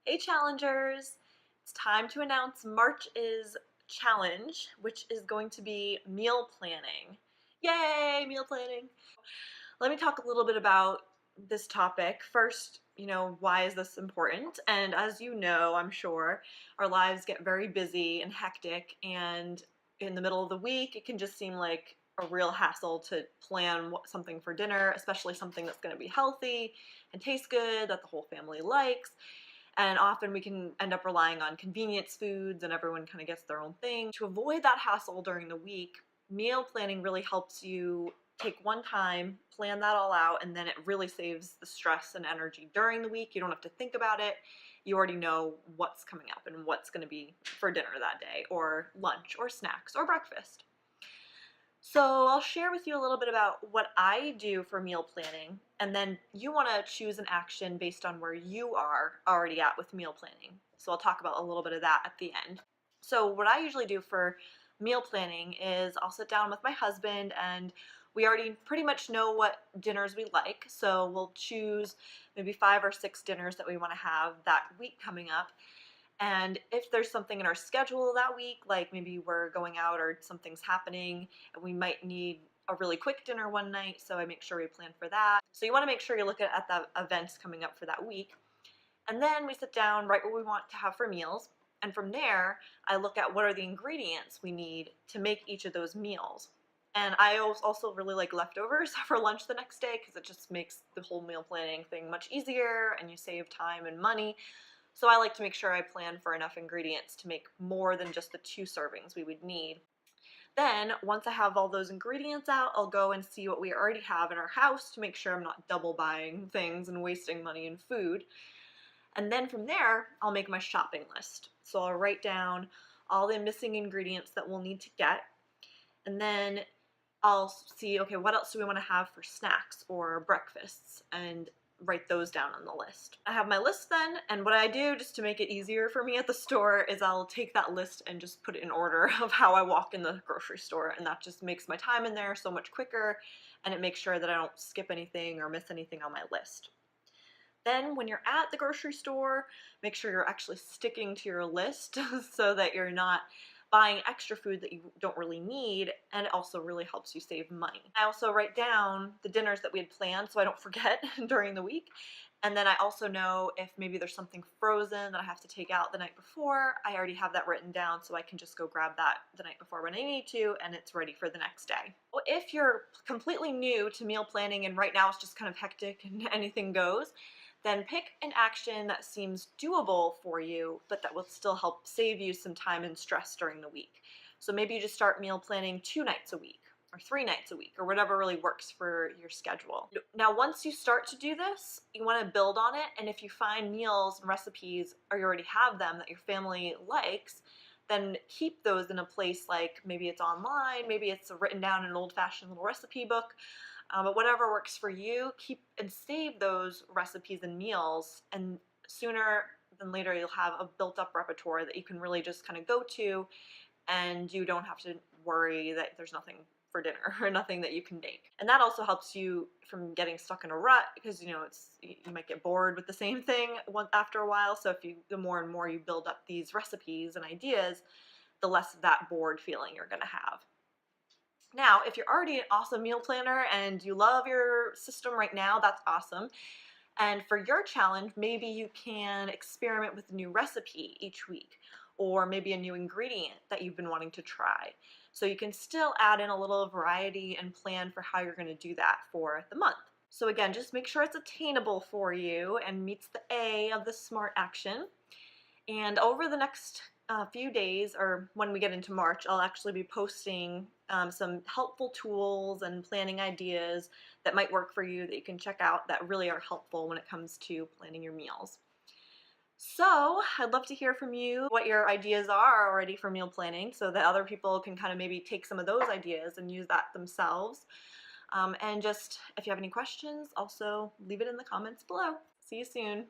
Hey challengers! It's time to announce March's challenge, which is going to be meal planning. Yay, meal planning! Let me talk a little bit about this topic. First, why is this important? And as you know, I'm sure, our lives get very busy and hectic, and in the middle of the week, it can just seem like a real hassle to plan something for dinner, especially something that's going to be healthy and taste good, that the whole family likes. And often we can end up relying on convenience foods and everyone kind of gets their own thing. To avoid that hassle during the week, meal planning really helps you take one time, plan that all out, and then it really saves the stress and energy during the week. You don't have to think about it. You already know what's coming up and what's going to be for dinner that day, or lunch, or snacks, or breakfast. So I'll share with you a little bit about what I do for meal planning, and then you want to choose an action based on where you are already at with meal planning. So I'll talk about a little bit of that at the end. So what I usually do for meal planning is I'll sit down with my husband, and we already pretty much know what dinners we like. So we'll choose maybe 5 or 6 dinners that we want to have that week coming up. And if there's something in our schedule that week, like maybe we're going out or something's happening and we might need a really quick dinner one night, so I make sure we plan for that. So you want to make sure you look at the events coming up for that week. And then we sit down, write what we want to have for meals. And from there, I look at what are the ingredients we need to make each of those meals. And I also really like leftovers for lunch the next day because it just makes the whole meal planning thing much easier and you save time and money. So I like to make sure I plan for enough ingredients to make more than just the 2 servings we would need. Then, once I have all those ingredients out, I'll go and see what we already have in our house to make sure I'm not double buying things and wasting money in food. And then from there, I'll make my shopping list. So I'll write down all the missing ingredients that we'll need to get. And then I'll see, okay, what else do we want to have for snacks or breakfasts? And write those down on the list. I have my list then, and what I do just to make it easier for me at the store is I'll take that list and just put it in order of how I walk in the grocery store, and that just makes my time in there so much quicker, and it makes sure that I don't skip anything or miss anything on my list. Then when you're at the grocery store, make sure you're actually sticking to your list so that you're not buying extra food that you don't really need, and it also really helps you save money. I also write down the dinners that we had planned so I don't forget during the week. And then I also know if maybe there's something frozen that I have to take out the night before, I already have that written down so I can just go grab that the night before when I need to, and it's ready for the next day. Well, if you're completely new to meal planning and right now it's just kind of hectic and anything goes, then pick an action that seems doable for you, but that will still help save you some time and stress during the week. So maybe you just start meal planning 2 nights a week or 3 nights a week or whatever really works for your schedule. Now, once you start to do this, you want to build on it. And if you find meals and recipes or you already have them that your family likes, then keep those in a place like maybe it's online, maybe it's written down in an old-fashioned little recipe book. But whatever works for you, keep and save those recipes and meals, and sooner than later you'll have a built-up repertoire that you can really just kind of go to, and you don't have to worry that there's nothing for dinner or nothing that you can make. And that also helps you from getting stuck in a rut because you might get bored with the same thing after a while. So the more and more you build up these recipes and ideas, the less of that bored feeling you're going to have. Now, if you're already an awesome meal planner and you love your system right now, that's awesome. And for your challenge, maybe you can experiment with a new recipe each week, or maybe a new ingredient that you've been wanting to try. So you can still add in a little variety and plan for how you're going to do that for the month. So again, just make sure it's attainable for you and meets the A of the SMART action. And over the next few days, or when we get into March, I'll actually be posting some helpful tools and planning ideas that might work for you that you can check out that really are helpful when it comes to planning your meals. So I'd love to hear from you what your ideas are already for meal planning so that other people can kind of maybe take some of those ideas and use that themselves. And just if you have any questions, also leave it in the comments below. See you soon.